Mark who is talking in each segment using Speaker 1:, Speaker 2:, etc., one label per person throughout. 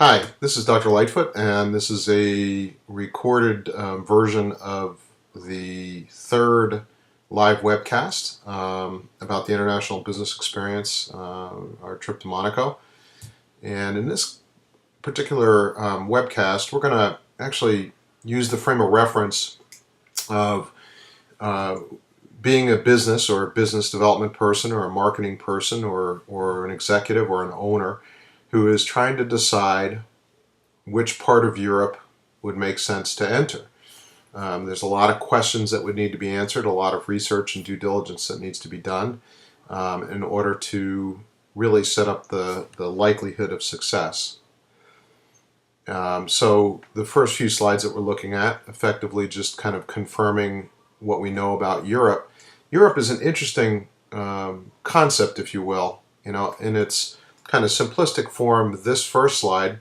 Speaker 1: Hi, this is Dr. Lightfoot, and this is a recorded version of the third live webcast about the international business experience, our trip to Monaco. And in this particular webcast, we're going to actually use the frame of reference of being a business or a business development person or a marketing person or an executive or an owner who is trying to decide which part of Europe would make sense to enter. There's a lot of questions that would need to be answered, a lot of research and due diligence that needs to be done in order to really set up the likelihood of success. So the first few slides that we're looking at, effectively just kind of confirming what we know about Europe. Europe is an interesting concept, if you will, in its kind of simplistic form. This first slide,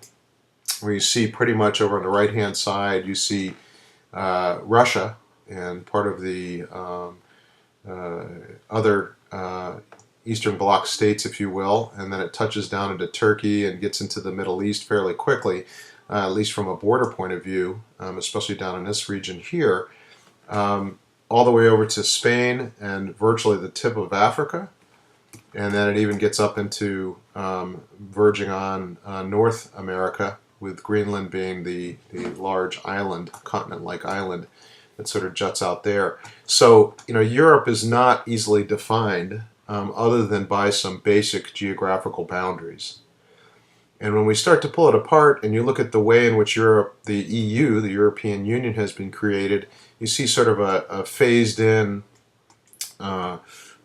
Speaker 1: where you see pretty much over on the right hand side, you see Russia and part of the other Eastern Bloc states, if you will, and then it touches down into Turkey and gets into the Middle East fairly quickly, at least from a border point of view, especially down in this region here, all the way over to Spain and virtually the tip of Africa. And then it even gets up into verging on North America, with Greenland being the large island, continent-like island that sort of juts out there. So, Europe is not easily defined other than by some basic geographical boundaries. And when we start to pull it apart and you look at the way in which Europe, the EU, the European Union, has been created, you see sort of a phased-in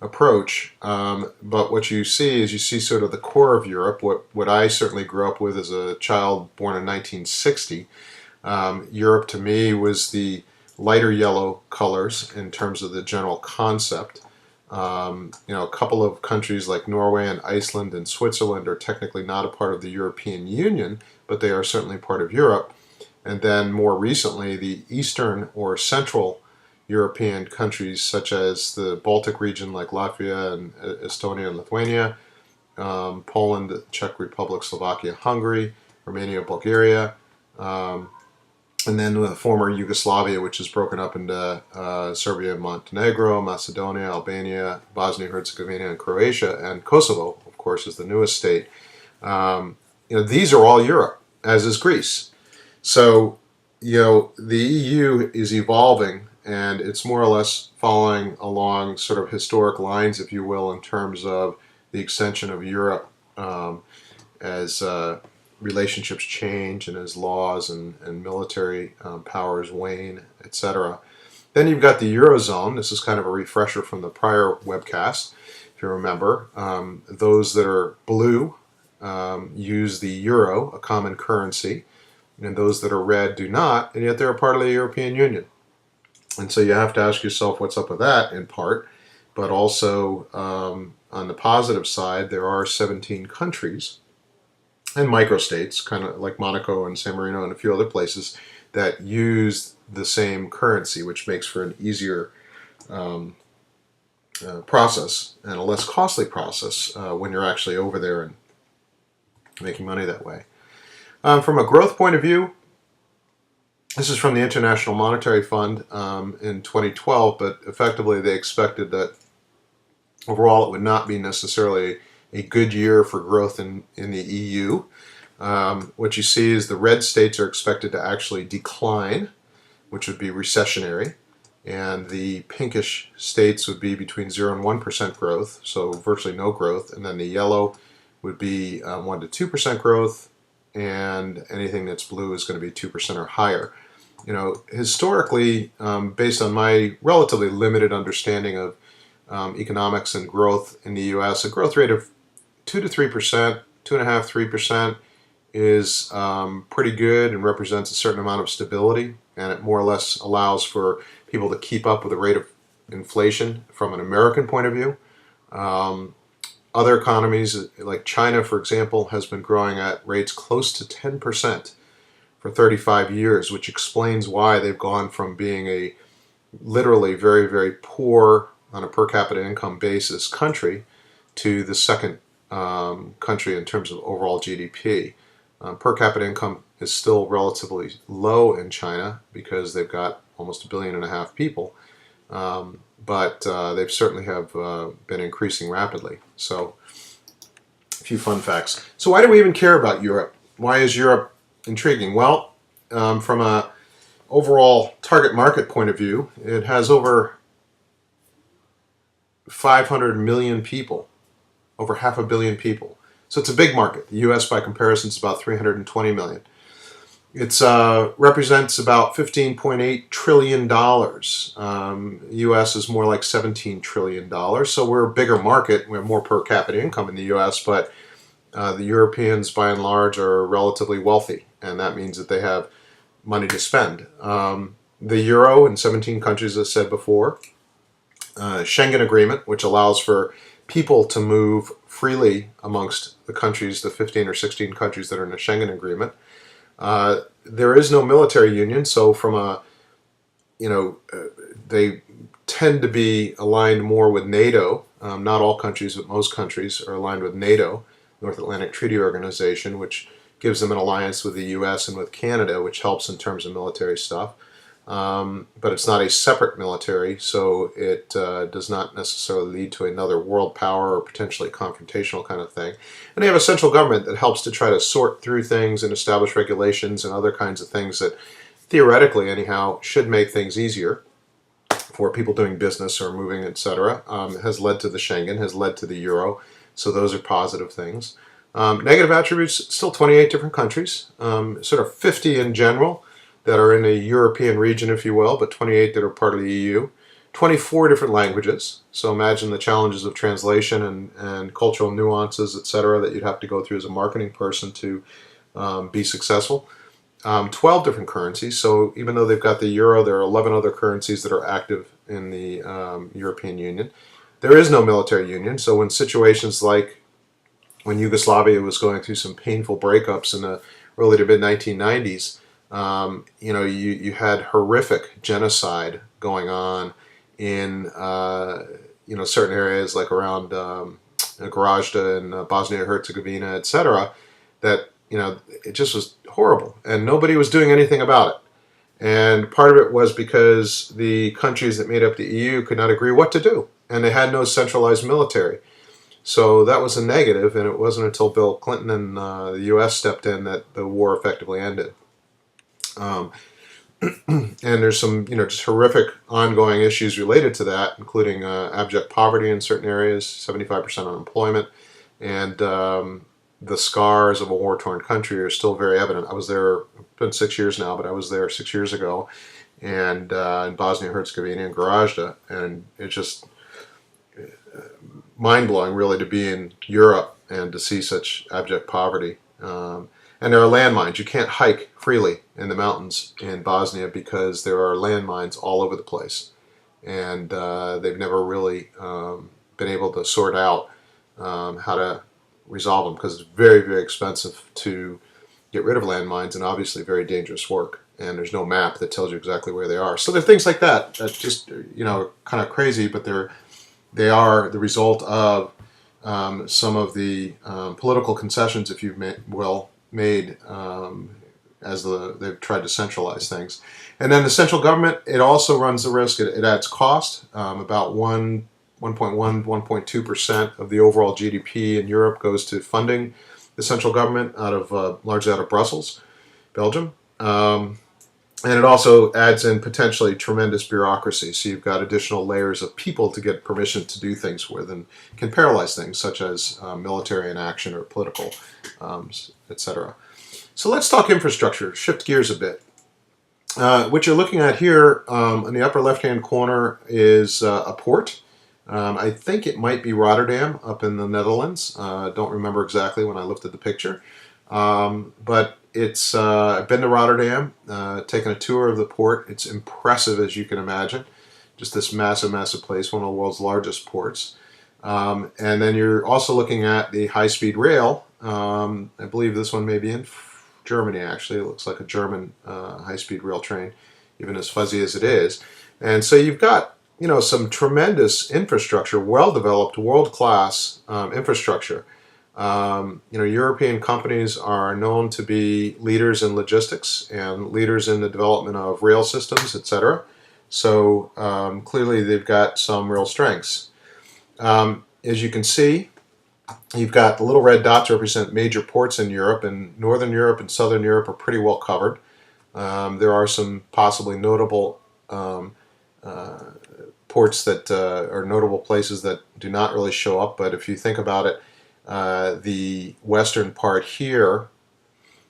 Speaker 1: approach, but what you see is sort of the core of Europe, what I certainly grew up with as a child born in 1960. Europe to me was the lighter yellow colors in terms of the general concept. A couple of countries like Norway and Iceland and Switzerland are technically not a part of the European Union, but they are certainly part of Europe. And then more recently, the Eastern or Central European countries such as the Baltic region like Latvia and Estonia and Lithuania, Poland, Czech Republic, Slovakia, Hungary, Romania, Bulgaria, and then the former Yugoslavia, which is broken up into Serbia and Montenegro, Macedonia, Albania, Bosnia-Herzegovina, and Croatia, and Kosovo, of course, is the newest state. These are all Europe, as is Greece. So, the EU is evolving, and it's more or less following along sort of historic lines, if you will, in terms of the extension of Europe as relationships change and as laws and military powers wane, etc. Then you've got the Eurozone. This is kind of a refresher from the prior webcast, if you remember. Those that are blue use the euro, a common currency, and those that are red do not, and yet they're a part of the European Union. And so you have to ask yourself what's up with that in part, but also on the positive side, there are 17 countries and microstates, kind of like Monaco and San Marino and a few other places, that use the same currency, which makes for an easier process and a less costly process when you're actually over there and making money that way. From a growth point of view, this is from the International Monetary Fund in 2012, but effectively they expected that overall it would not be necessarily a good year for growth in the EU. What you see is the red states are expected to actually decline, which would be recessionary, and the pinkish states would be between 0 and 1% growth, so virtually no growth, and then the yellow would be 1 to 2% growth, and anything that's blue is going to be 2% or higher. Historically, based on my relatively limited understanding of economics and growth in the U.S., a growth rate of 2 to 3%, 2.5%, 3% is pretty good and represents a certain amount of stability, and it more or less allows for people to keep up with the rate of inflation from an American point of view. Other economies, like China, for example, has been growing at rates close to 10% for 35 years, which explains why they've gone from being a literally very, very poor on a per capita income basis country to the second country in terms of overall GDP. Per capita income is still relatively low in China because they've got almost 1.5 billion people, but they certainly have been increasing rapidly. So, a few fun facts. So why do we even care about Europe? Why is Europe intriguing? Well, from a overall target market point of view, it has over 500 million people, over 500 million people. So it's a big market. The U.S. by comparison is about 320 million. It represents about $15.8 trillion. U.S. is more like $17 trillion. So we're a bigger market. We have more per capita income in the U.S., but the Europeans, by and large, are relatively wealthy, and that means that they have money to spend. The euro in 17 countries, as I said before. Schengen Agreement, which allows for people to move freely amongst the countries, the 15 or 16 countries that are in the Schengen Agreement. There is no military union, so from a, they tend to be aligned more with NATO. Not all countries, but most countries are aligned with NATO, North Atlantic Treaty Organization, which gives them an alliance with the U.S. and with Canada, which helps in terms of military stuff. But it's not a separate military, so it does not necessarily lead to another world power or potentially confrontational kind of thing. And they have a central government that helps to try to sort through things and establish regulations and other kinds of things that theoretically, anyhow, should make things easier for people doing business or moving, etc. Has led to the Schengen, has led to the euro, so those are positive things. Negative attributes, still 28 different countries, sort of 50 in general that are in the European region, if you will, but 28 that are part of the EU. 24 different languages, so imagine the challenges of translation and cultural nuances, etc., that you'd have to go through as a marketing person to be successful. 12 different currencies, so even though they've got the euro, there are 11 other currencies that are active in the European Union. There is no military union, so in situations like when Yugoslavia was going through some painful breakups in the early to mid-1990s, you had horrific genocide going on in certain areas like around Gorazda and Bosnia-Herzegovina, etc. That it just was horrible, and nobody was doing anything about it. And part of it was because the countries that made up the EU could not agree what to do, and they had no centralized military. So that was a negative, and it wasn't until Bill Clinton and the U.S. stepped in that the war effectively ended. And there's some, just horrific ongoing issues related to that, including abject poverty in certain areas, 75% unemployment, and the scars of a war-torn country are still very evident. I was there, it's been 6 years now, but I was there 6 years ago, and in Bosnia-Herzegovina and Gorazda, and it's just mind-blowing, really, to be in Europe and to see such abject poverty. And there are landmines. You can't hike freely in the mountains in Bosnia because there are landmines all over the place. And they've never really been able to sort out how to resolve them because it's very, very expensive to get rid of landmines and obviously very dangerous work. And there's no map that tells you exactly where they are. So there are things like that that just, kind of crazy, but they are the result of some of the political concessions, if you will, made as they've tried to centralize things. And then the central government, it also runs the risk, it adds cost. About 1.2% of the overall GDP in Europe goes to funding the central government largely out of Brussels, Belgium. And it also adds in potentially tremendous bureaucracy. So you've got additional layers of people to get permission to do things with and can paralyze things such as military inaction or political, etc. So let's talk infrastructure, shift gears a bit. What you're looking at here in the upper left-hand corner is a port. I think it might be Rotterdam up in the Netherlands. Don't remember exactly when I looked at the picture. But I've been to Rotterdam, taken a tour of the port. It's impressive, as you can imagine. Just this massive, massive place, one of the world's largest ports. And then you're also looking at the high-speed rail. I believe this one may be in Germany, actually. It looks like a German high-speed rail train, even as fuzzy as it is. And so you've got, some tremendous infrastructure, well-developed, world-class infrastructure. European companies are known to be leaders in logistics and leaders in the development of rail systems, etc. So clearly they've got some real strengths. As you can see, you've got the little red dots represent major ports in Europe, and Northern Europe and Southern Europe are pretty well covered. There are some possibly notable ports that are notable places that do not really show up, but if you think about it, the western part here,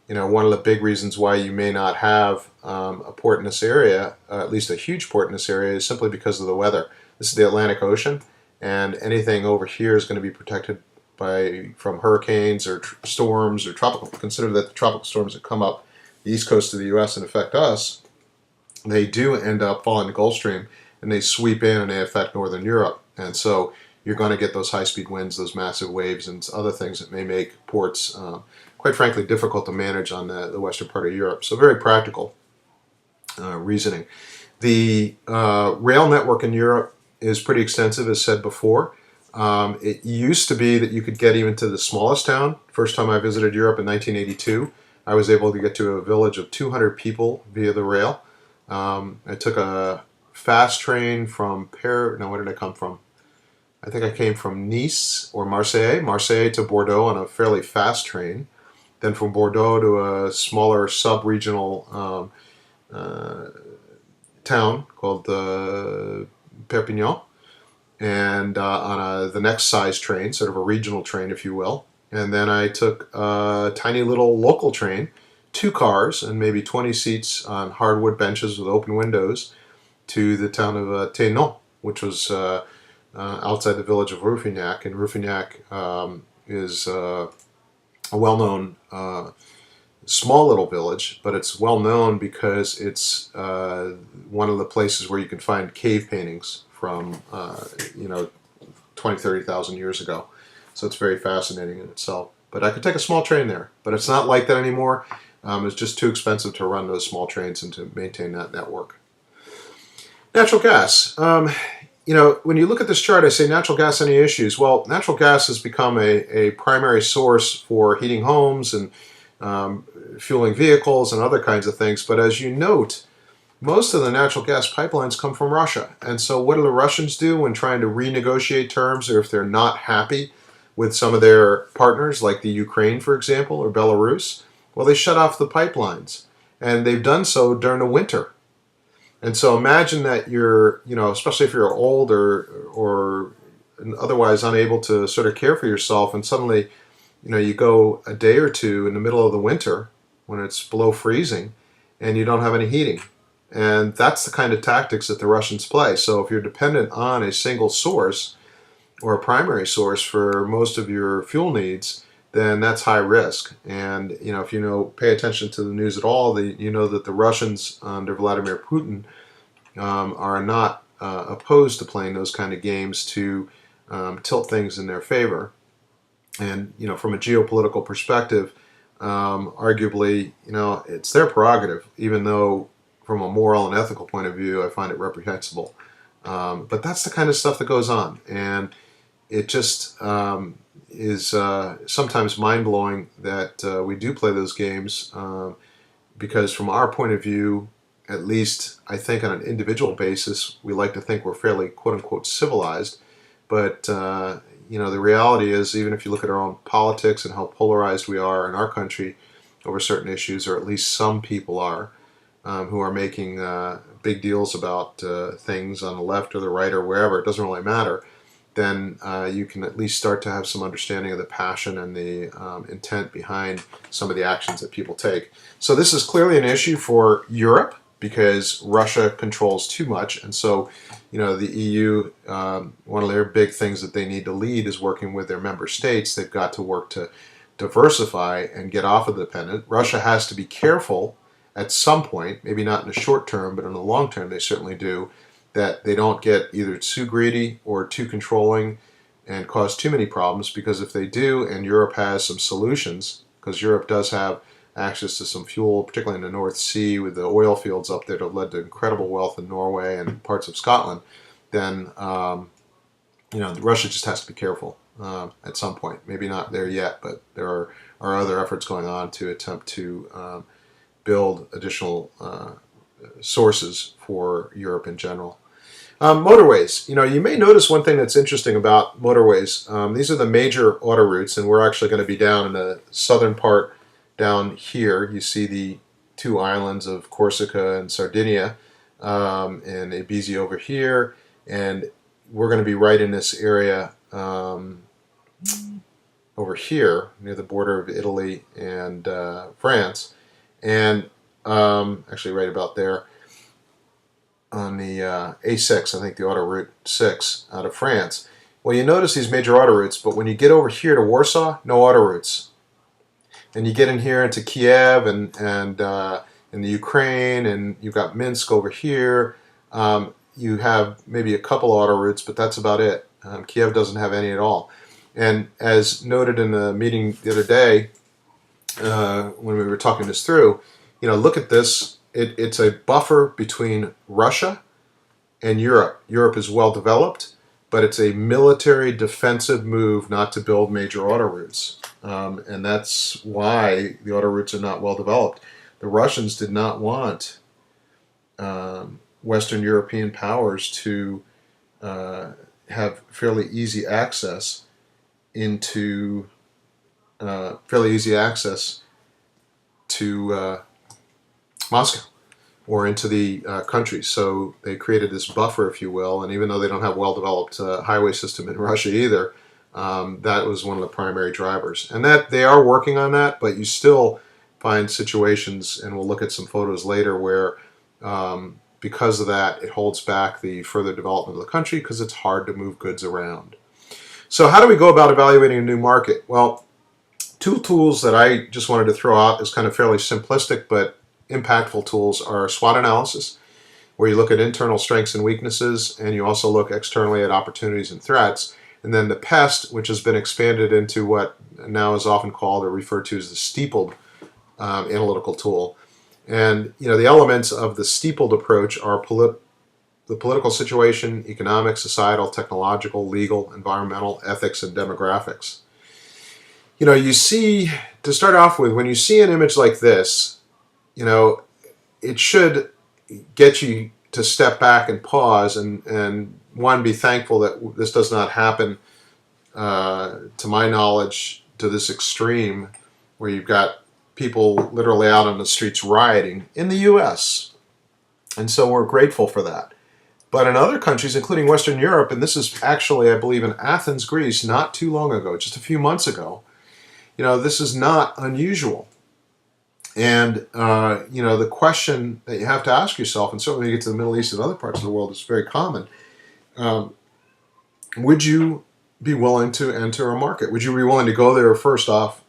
Speaker 1: one of the big reasons why you may not have a port in this area, at least a huge port in this area, is simply because of the weather. This is the Atlantic Ocean, and anything over here is going to be protected from hurricanes or storms or tropical. Consider that the tropical storms that come up the east coast of the U.S. and affect us, they do end up falling in the Gulf Stream, and they sweep in and they affect Northern Europe. And so you're going to get those high-speed winds, those massive waves, and other things that may make ports, quite frankly, difficult to manage on the western part of Europe. So very practical reasoning. The rail network in Europe is pretty extensive, as said before. It used to be that you could get even to the smallest town. First time I visited Europe in 1982, I was able to get to a village of 200 people via the rail. I took a fast train from where did I come from? I think I came from Nice or Marseille to Bordeaux on a fairly fast train. Then from Bordeaux to a smaller sub-regional town called Perpignan, and on the next size train, sort of a regional train, if you will. And then I took a tiny little local train, 2 cars and maybe 20 seats on hardwood benches with open windows, to the town of Tenon, which was outside the village of Ruffignac. And Ruffignac is a well-known small little village, but it's well known because it's one of the places where you can find cave paintings from 20, 30,000 years ago. So it's very fascinating in itself. But I could take a small train there, but it's not like that anymore. It's just too expensive to run those small trains and to maintain that network. Natural gas. When you look at this chart, I say natural gas, any issues? Well, natural gas has become a primary source for heating homes and fueling vehicles and other kinds of things. But as you note, most of the natural gas pipelines come from Russia. And so what do the Russians do when trying to renegotiate terms, or if they're not happy with some of their partners, like the Ukraine, for example, or Belarus? Well, they shut off the pipelines. And they've done so during the winter. And so imagine that you're, especially if you're old or otherwise unable to sort of care for yourself, and suddenly, you go a day or two in the middle of the winter when it's below freezing and you don't have any heating. And that's the kind of tactics that the Russians play. So if you're dependent on a single source or a primary source for most of your fuel needs, then that's high risk. And if pay attention to the news at all, you know that the Russians under Vladimir Putin are not opposed to playing those kind of games to tilt things in their favor. And from a geopolitical perspective, arguably, it's their prerogative, even though from a moral and ethical point of view, I find it reprehensible. But that's the kind of stuff that goes on, and it just is sometimes mind-blowing that we do play those games, because from our point of view, at least I think on an individual basis, we like to think we're fairly quote-unquote civilized, but the reality is, even if you look at our own politics and how polarized we are in our country over certain issues, or at least some people are, who are making big deals about things on the left or the right or wherever, it doesn't really matter, then you can at least start to have some understanding of the passion and the intent behind some of the actions that people take. So this is clearly an issue for Europe because Russia controls too much, and so the EU, one of their big things that they need to lead is working with their member states. They've got to work to diversify and get off of the dependent. Russia has to be careful at some point, maybe not in the short term, but in the long term they certainly do, that they don't get either too greedy or too controlling and cause too many problems, because if they do, and Europe has some solutions, because Europe does have access to some fuel, particularly in the North Sea with the oil fields up there that have led to incredible wealth in Norway and parts of Scotland, then Russia just has to be careful. at some point. Maybe not there yet, but there are other efforts going on to attempt to build additional sources for Europe in general. Motorways. You may notice one thing that's interesting about motorways. These are the major autoroutes, and we're actually going to be down in the southern part down here. You see the two islands of Corsica and Sardinia, and Ibiza over here, and we're going to be right in this area over here near the border of Italy and France, and actually right about there on the A6, I think the auto route 6 out of France. Well, you notice these major auto routes, but when you get over here to Warsaw, no auto routes. And you get in here into Kiev and in the Ukraine, and you've got Minsk over here. You have maybe a couple auto routes, but that's about it. Kiev doesn't have any at all. And as noted in the meeting the other day, when we were talking this through, look at this. It's a buffer between Russia and Europe. Europe is well developed, but it's a military defensive move not to build major auto routes. And that's why the auto routes are not well developed. The Russians did not want Western European powers to have fairly easy access to Moscow or into the country. So they created this buffer, if you will, and even though they don't have a well-developed highway system in Russia either, that was one of the primary drivers. And that they are working on that, but you still find situations, and we'll look at some photos later, where because of that, it holds back the further development of the country because it's hard to move goods around. So how do we go about evaluating a new market? Well, two tools that I just wanted to throw out as kind of fairly simplistic but impactful tools are SWOT analysis, where you look at internal strengths and weaknesses, and you also look externally at opportunities and threats. And then the PEST, which has been expanded into what now is often called or referred to as the STEEPLED analytical tool. And the elements of the STEEPLED approach are the political situation, economic, societal, technological, legal, environmental, ethics, and demographics. You see, to start off with, when you see an image like this, it should get you to step back and pause and one, be thankful that this does not happen, to my knowledge, to this extreme where you've got people literally out on the streets rioting in the U.S. And so we're grateful for that. But in other countries, including Western Europe, and this is actually, I believe, in Athens, Greece, not too long ago, just a few months ago, this is not unusual. And, the question that you have to ask yourself, and certainly when you get to the Middle East and other parts of the world, is very common. Would you be willing to enter a market? Would you be willing to go there first off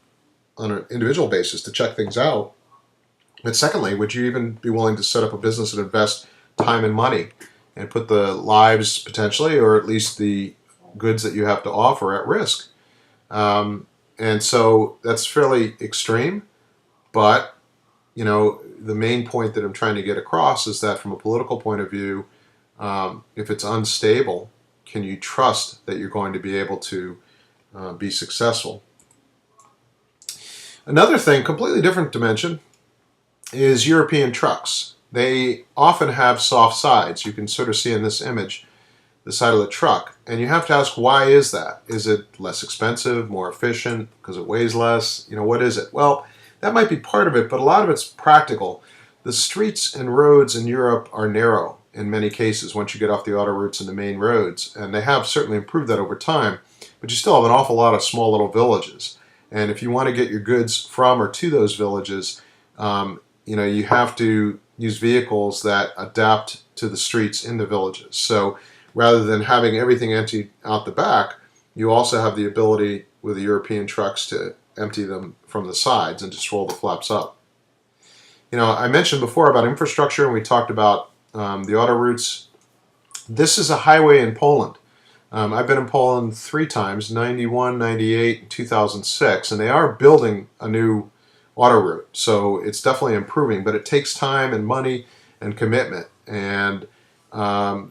Speaker 1: on an individual basis to check things out? But secondly, would you even be willing to set up a business and invest time and money and put the lives potentially, or at least the goods that you have to offer, at risk? And so that's fairly extreme, but the main point that I'm trying to get across is that from a political point of view, if it's unstable, can you trust that you're going to be able to be successful? Another thing, completely different dimension, is European trucks. They often have soft sides. You can sort of see in this image the side of the truck. And you have to ask, why is that? Is it less expensive, more efficient, because it weighs less? What is it? Well, that might be part of it, but a lot of it's practical. The streets and roads in Europe are narrow in many cases once you get off the auto routes and the main roads. And they have certainly improved that over time, but you still have an awful lot of small little villages. And if you want to get your goods from or to those villages, you have to use vehicles that adapt to the streets in the villages. So rather than having everything emptied out the back, you also have the ability with the European trucks to empty them from the sides and just roll the flaps up. I mentioned before about infrastructure, and we talked about the auto routes. This is a highway in Poland. I've been in Poland 3 times, 91, 98, and 2006, and they are building a new auto route. So it's definitely improving, but it takes time and money and commitment. And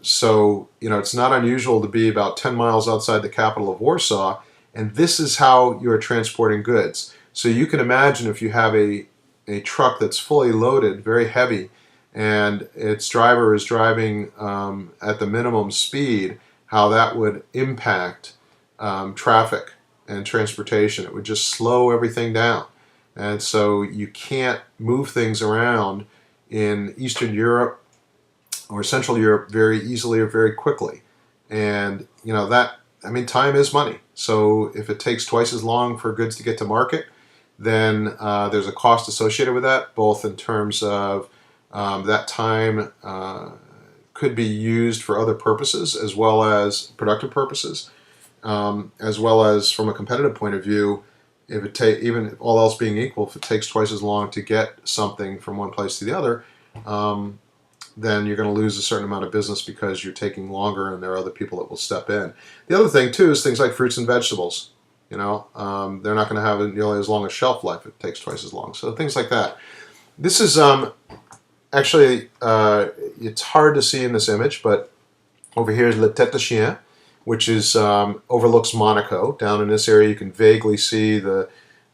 Speaker 1: so, it's not unusual to be about 10 miles outside the capital of Warsaw And this is how you're transporting goods. So you can imagine if you have a truck that's fully loaded, very heavy, and its driver is driving at the minimum speed, how that would impact traffic and transportation. It would just slow everything down. And so you can't move things around in Eastern Europe or Central Europe very easily or very quickly. And time is money. So if it takes twice as long for goods to get to market, then there's a cost associated with that, both in terms of that time could be used for other purposes as well as productive purposes, as well as from a competitive point of view. If even all else being equal, if it takes twice as long to get something from one place to the other, then you're going to lose a certain amount of business because you're taking longer and there are other people that will step in. The other thing too is things like fruits and vegetables. They're not going to have nearly as long a shelf life if it takes twice as long. So things like that. This is actually, it's hard to see in this image, but over here is La Tête de Chien, which is overlooks Monaco. Down in this area you can vaguely see the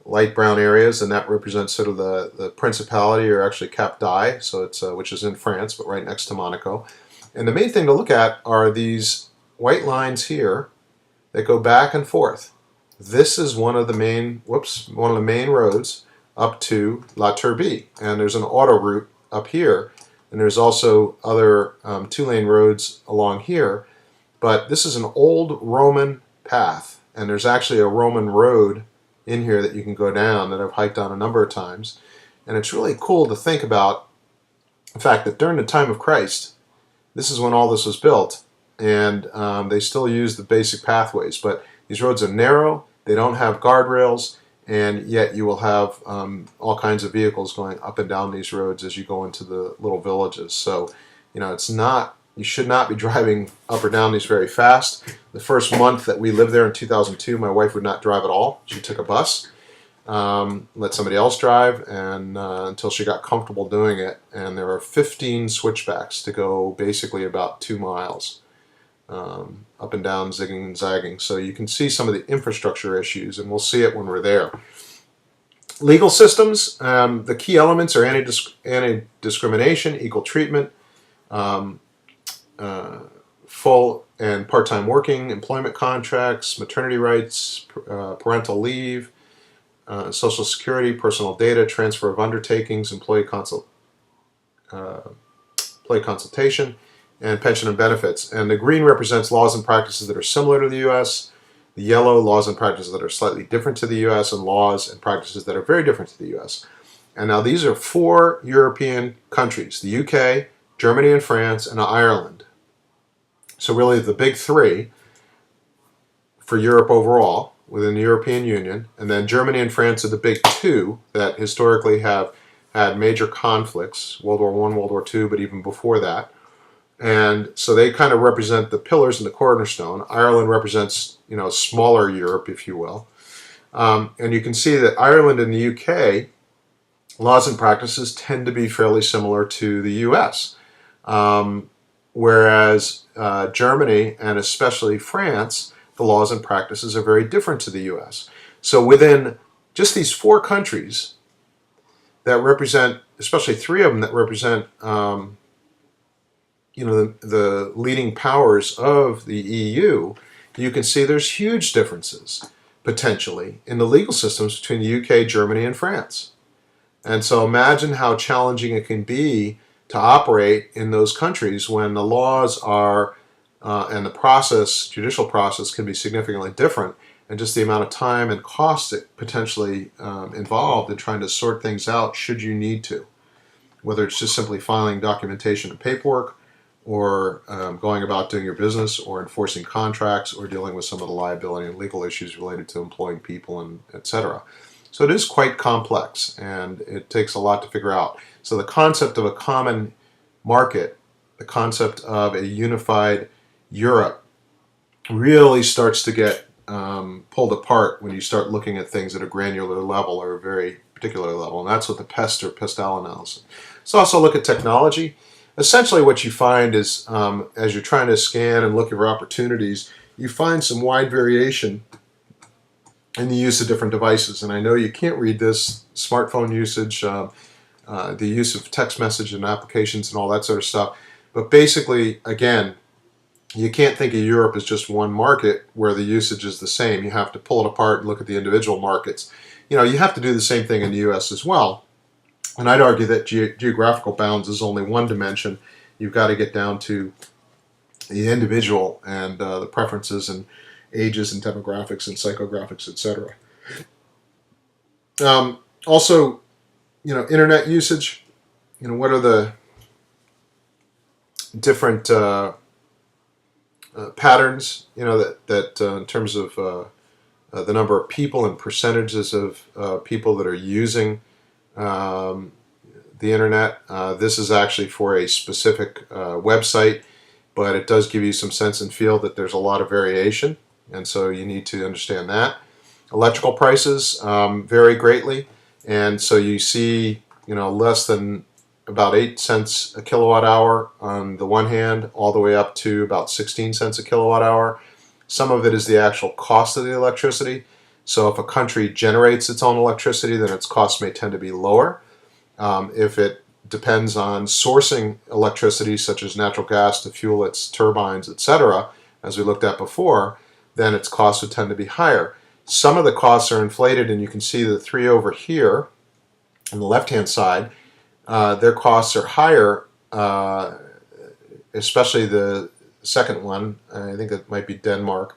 Speaker 1: light brown areas, and that represents sort of the Principality, or actually Cap d'Aille, so it's which is in France, but right next to Monaco. And the main thing to look at are these white lines here that go back and forth. This is one of the main roads up to La Turbie, and there's an auto route up here, and there's also other two-lane roads along here. But this is an old Roman path, and there's actually a Roman road in here that you can go down that I've hiked on a number of times. And it's really cool to think about the fact that during the time of Christ, this is when all this was built, and they still use the basic pathways. But these roads are narrow, they don't have guardrails, and yet you will have all kinds of vehicles going up and down these roads as you go into the little villages. So, you should not be driving up or down these very fast. The first month that we lived there in 2002, my wife would not drive at all. She took a bus, let somebody else drive, and until she got comfortable doing it. And there are 15 switchbacks to go basically about 2 miles up and down, zigging and zagging. So you can see some of the infrastructure issues, and we'll see it when we're there. Legal systems, the key elements are anti-discrimination, equal treatment, full and part-time working, employment contracts, maternity rights, parental leave, Social Security, personal data, transfer of undertakings, employee consultation, and pension and benefits. And the green represents laws and practices that are similar to the U.S. The yellow, laws and practices that are slightly different to the U.S., and laws and practices that are very different to the U.S. And now these are 4 European countries: the U.K., Germany and France, and Ireland. So really the big 3 for Europe overall within the European Union, and then Germany and France are the big 2 that historically have had major conflicts, World War I, World War II, but even before that. And so they kind of represent the pillars and the cornerstone. Ireland represents, smaller Europe, if you will. And you can see that Ireland and the UK, laws and practices tend to be fairly similar to the US. Whereas Germany, and especially France, the laws and practices are very different to the US. So within just these 4 countries that represent, especially 3 of them that represent the leading powers of the EU, you can see there's huge differences, potentially, in the legal systems between the UK, Germany, and France. And so imagine how challenging it can be to operate in those countries when the laws are, and the judicial process can be significantly different, and just the amount of time and cost it potentially involved in trying to sort things out should you need to. Whether it's just simply filing documentation and paperwork, or going about doing your business, or enforcing contracts, or dealing with some of the liability and legal issues related to employing people, and etc. So it is quite complex, and it takes a lot to figure out. So the concept of a common market, the concept of a unified Europe, really starts to get pulled apart when you start looking at things at a granular level or a very particular level, and that's what the PEST or PESTAL analysis. So also look at technology. Essentially what you find is, as you're trying to scan and look for opportunities, you find some wide variation and the use of different devices. And I know you can't read this, smartphone usage, the use of text message and applications and all that sort of stuff. But basically, again, you can't think of Europe as just one market where the usage is the same. You have to pull it apart and look at the individual markets. You know, you have to do the same thing in the U.S. as well. And I'd argue that geographical bounds is only one dimension. You've got to get down to the individual and the preferences and ages and demographics and psychographics, etc. Also, you know, internet usage. You know, what are the different patterns? You know, that in terms of the number of people and percentages of people that are using the internet. This is actually for a specific website, but it does give you some sense and feel that there's a lot of variation, and so you need to understand that. Electrical prices vary greatly, and so you see, you know, less than about 8 cents a kilowatt hour on the one hand, all the way up to about 16 cents a kilowatt hour. Some of it is the actual cost of the electricity. So if a country generates its own electricity, then its costs may tend to be lower. If it depends on sourcing electricity, such as natural gas to fuel its turbines, etc., as we looked at before, then its costs would tend to be higher. Some of the costs are inflated, and you can see the three over here on the left-hand side. Their costs are higher, especially the second one. I think it might be Denmark.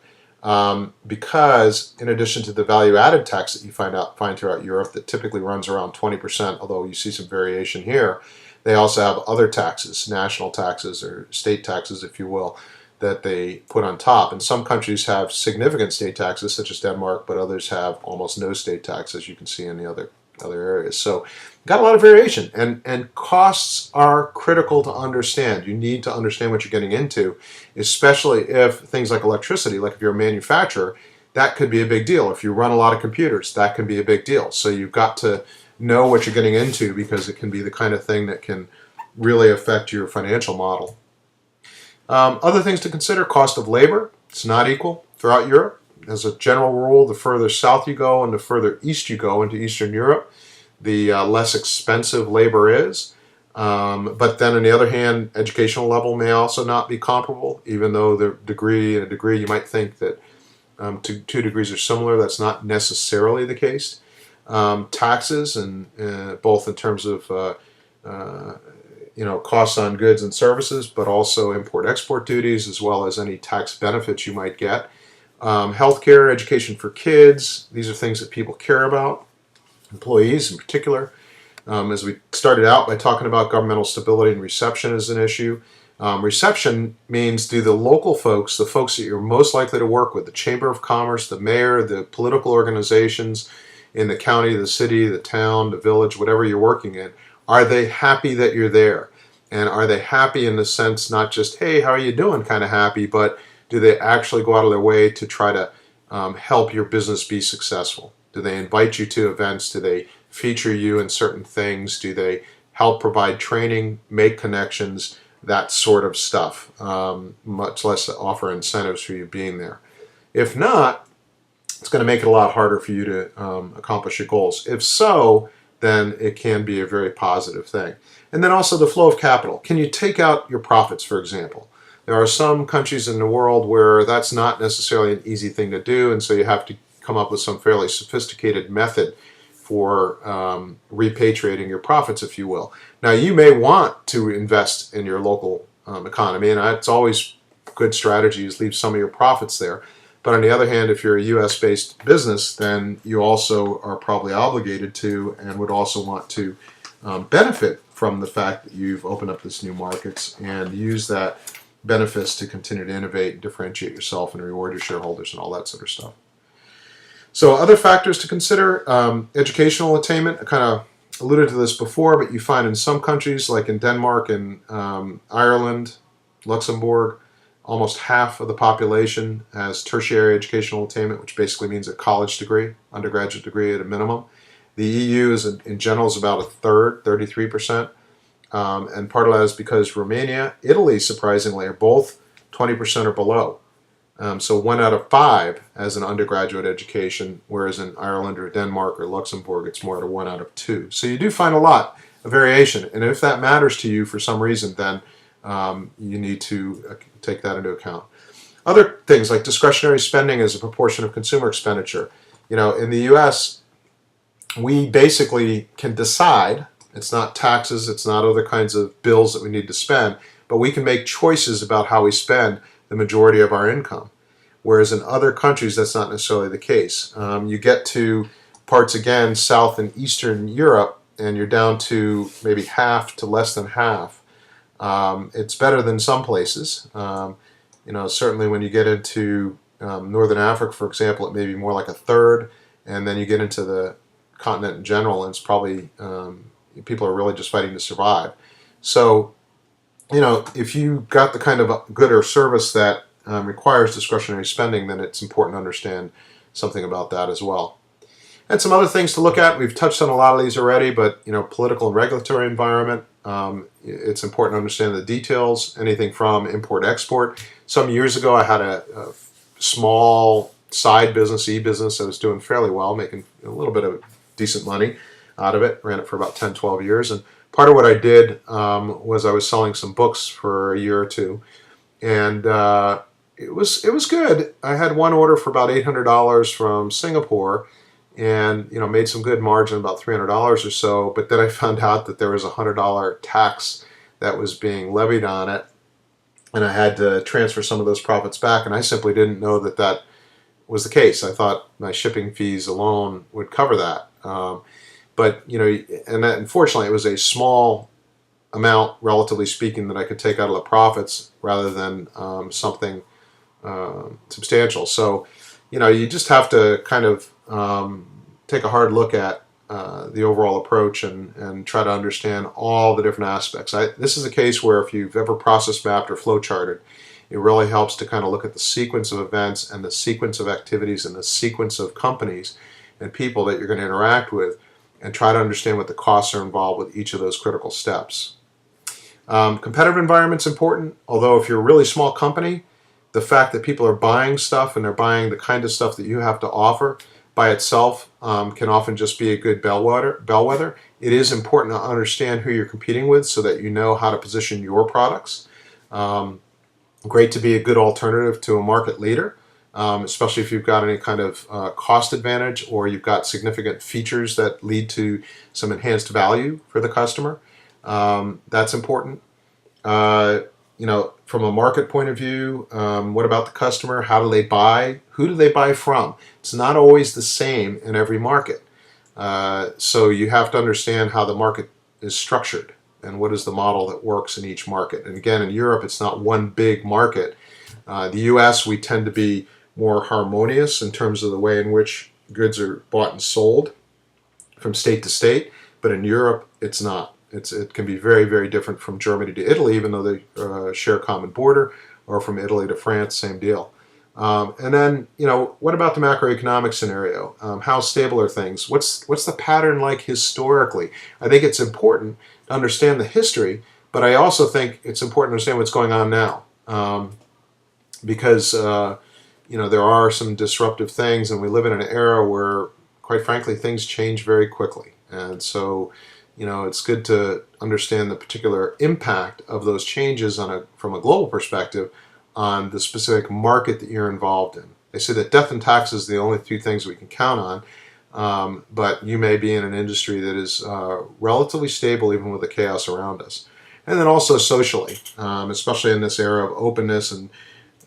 Speaker 1: Because in addition to the value-added tax that you find throughout Europe that typically runs around 20%, although you see some variation here, they also have other taxes, national taxes or state taxes, if you will, that they put on top. And some countries have significant state taxes, such as Denmark, but others have almost no state tax, as you can see in the other areas. So got a lot of variation, and costs are critical to understand. You need to understand what you're getting into, especially if things like electricity, like if you're a manufacturer, that could be a big deal. If you run a lot of computers, that can be a big deal. So you've got to know what you're getting into, because it can be the kind of thing that can really affect your financial model. Other things to consider: cost of labor. It's not equal throughout Europe. As a general rule, the further south you go and the further east you go into Eastern Europe, the less expensive labor is. But then on the other hand, educational level may also not be comparable, even though the degree you might think that two degrees are similar. That's not necessarily the case. Taxes, and both in terms of costs on goods and services, but also import-export duties, as well as any tax benefits you might get. Healthcare, education for kids, these are things that people care about, employees in particular. As we started out by talking about governmental stability and reception as an issue, reception means, do the local folks, the folks that you're most likely to work with, the Chamber of Commerce, the mayor, the political organizations in the county, the city, the town, the village, whatever you're working in, are they happy that you're there? And are they happy in the sense, not just, hey, how are you doing, kind of happy, but do they actually go out of their way to try to help your business be successful? Do they invite you to events? Do they feature you in certain things? Do they help provide training, make connections, that sort of stuff, much less offer incentives for you being there? If not, it's going to make it a lot harder for you to accomplish your goals. If so, then it can be a very positive thing. And then also the flow of capital. Can you take out your profits, for example? There are some countries in the world where that's not necessarily an easy thing to do, and so you have to come up with some fairly sophisticated method for repatriating your profits, if you will. Now, you may want to invest in your local economy, and it's always a good strategy is leave some of your profits there. But on the other hand, if you're a U.S.-based business, then you also are probably obligated to, and would also want to benefit from the fact that you've opened up this new markets, and use that benefits to continue to innovate and differentiate yourself and reward your shareholders and all that sort of stuff. So other factors to consider: educational attainment. I kind of alluded to this before, but you find in some countries, like in Denmark and Ireland, Luxembourg, almost half of the population has tertiary educational attainment, which basically means a college degree, undergraduate degree at a minimum. The EU is in general is about a third, 33%. And part of that is because Romania, Italy, surprisingly, are both 20% or below. So 1 out of 5 as an undergraduate education, whereas in Ireland or Denmark or Luxembourg, it's more at a 1 out of 2. So you do find a lot of variation. And if that matters to you for some reason, then you need to take that into account. Other things like discretionary spending as a proportion of consumer expenditure. In the U.S., we basically can decide, it's not taxes, it's not other kinds of bills that we need to spend, but we can make choices about how we spend the majority of our income. Whereas in other countries, that's not necessarily the case. You get to parts, again, South and Eastern Europe, and you're down to maybe half to less than half. It's better than some places. Certainly when you get into Northern Africa, for example, it may be more like a third, and then you get into the continent in general, and it's probably people are really just fighting to survive. So, if you got the kind of good or service that requires discretionary spending, then it's important to understand something about that as well. And some other things to look at. We've touched on a lot of these already, but political and regulatory environment. It's important to understand the details. Anything from import-export. Some years ago, I had a small side business, e-business, that was doing fairly well, making a little bit of decent money out of it. Ran it for about 10, 12 years. And part of what I did was I was selling some books for a year or two. And it was good. I had one order for about $800 from Singapore, and made some good margin, about $300 or so. But then I found out that there was a $100 tax that was being levied on it, and I had to transfer some of those profits back. And I simply didn't know that that was the case. I thought my shipping fees alone would cover that. But and that, unfortunately, it was a small amount, relatively speaking, that I could take out of the profits rather than something substantial. So, you just have to kind of take a hard look at the overall approach and try to understand all the different aspects. This is a case where if you've ever process mapped or flow charted, it really helps to kind of look at the sequence of events and the sequence of activities and the sequence of companies and people that you're going to interact with, and try to understand what the costs are involved with each of those critical steps. Competitive environment's important, although if you're a really small company, the fact that people are buying stuff and they're buying the kind of stuff that you have to offer by itself can often just be a good bellwether. It is important to understand who you're competing with so that you know how to position your products. Great to be a good alternative to a market leader, especially if you've got any kind of cost advantage or you've got significant features that lead to some enhanced value for the customer. That's important. From a market point of view, what about the customer? How do they buy? Who do they buy from? It's not always the same in every market. So you have to understand how the market is structured and what is the model that works in each market. And again, in Europe, it's not one big market. The US, we tend to be more harmonious in terms of the way in which goods are bought and sold from state to state, but in Europe, it's not. It can be very, very different from Germany to Italy, even though they share a common border, or from Italy to France, same deal. And then, what about the macroeconomic scenario? How stable are things? What's the pattern like historically? I think it's important to understand the history, but I also think it's important to understand what's going on now, because there are some disruptive things, and we live in an era where, quite frankly, things change very quickly, and so. It's good to understand the particular impact of those changes from a global perspective on the specific market that you're involved in. They say that death and taxes are the only two things we can count on, but you may be in an industry that is relatively stable even with the chaos around us. And then also socially, especially in this era of openness and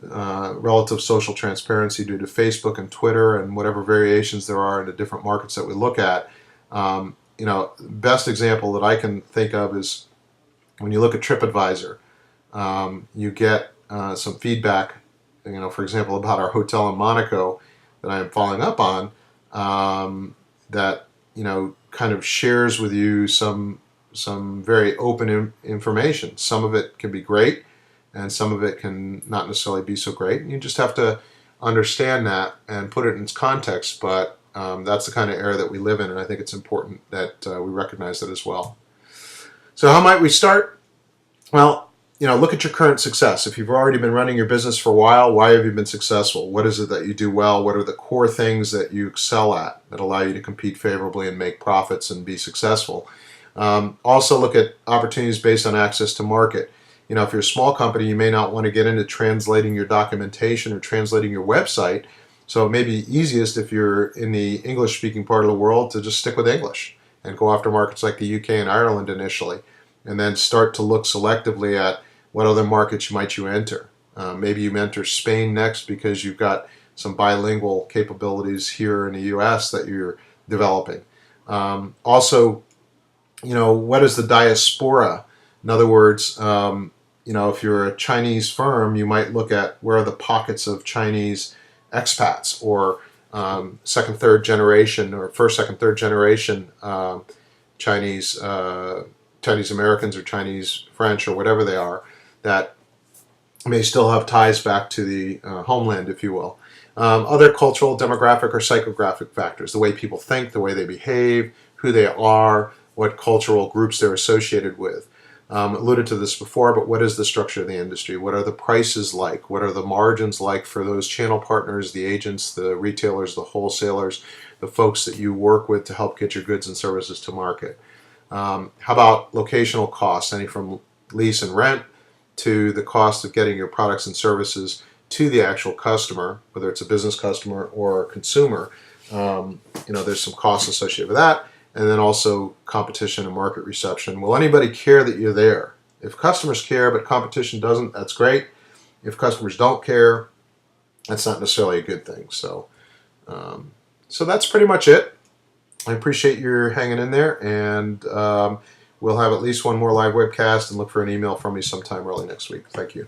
Speaker 1: relative social transparency due to Facebook and Twitter and whatever variations there are in the different markets that we look at. Best example that I can think of is when you look at TripAdvisor, you get some feedback, for example, about our hotel in Monaco that I am following up on, that, kind of shares with you some very open information. Some of it can be great, and some of it can not necessarily be so great. And you just have to understand that and put it in its context, but that's the kind of era that we live in, and I think it's important that we recognize that as well. So how might we start? Well, look at your current success. If you've already been running your business for a while, why have you been successful? What is it that you do well? What are the core things that you excel at that allow you to compete favorably and make profits and be successful? Also look at opportunities based on access to market. If you're a small company, you may not want to get into translating your documentation or translating your website. So it may be easiest if you're in the English-speaking part of the world to just stick with English and go after markets like the UK and Ireland initially, and then start to look selectively at what other markets might you enter. Maybe you enter Spain next because you've got some bilingual capabilities here in the US that you're developing. Also, what is the diaspora? In other words, if you're a Chinese firm, you might look at where are the pockets of Chinese expats or second, third generation or first, second, third generation Chinese Americans or Chinese French or whatever they are that may still have ties back to the homeland, if you will. Other cultural, demographic, or psychographic factors, the way people think, the way they behave, who they are, what cultural groups they're associated with. Alluded to this before, but what is the structure of the industry? What are the prices like? What are the margins like for those channel partners, the agents, the retailers, the wholesalers, the folks that you work with to help get your goods and services to market? How about locational costs, any from lease and rent to the cost of getting your products and services to the actual customer, whether it's a business customer or a consumer. There's some costs associated with that. And then also competition and market reception. Will anybody care that you're there? If customers care but competition doesn't, that's great. If customers don't care, that's not necessarily a good thing. So that's pretty much it. I appreciate your hanging in there, and we'll have at least one more live webcast, and look for an email from me sometime early next week. Thank you.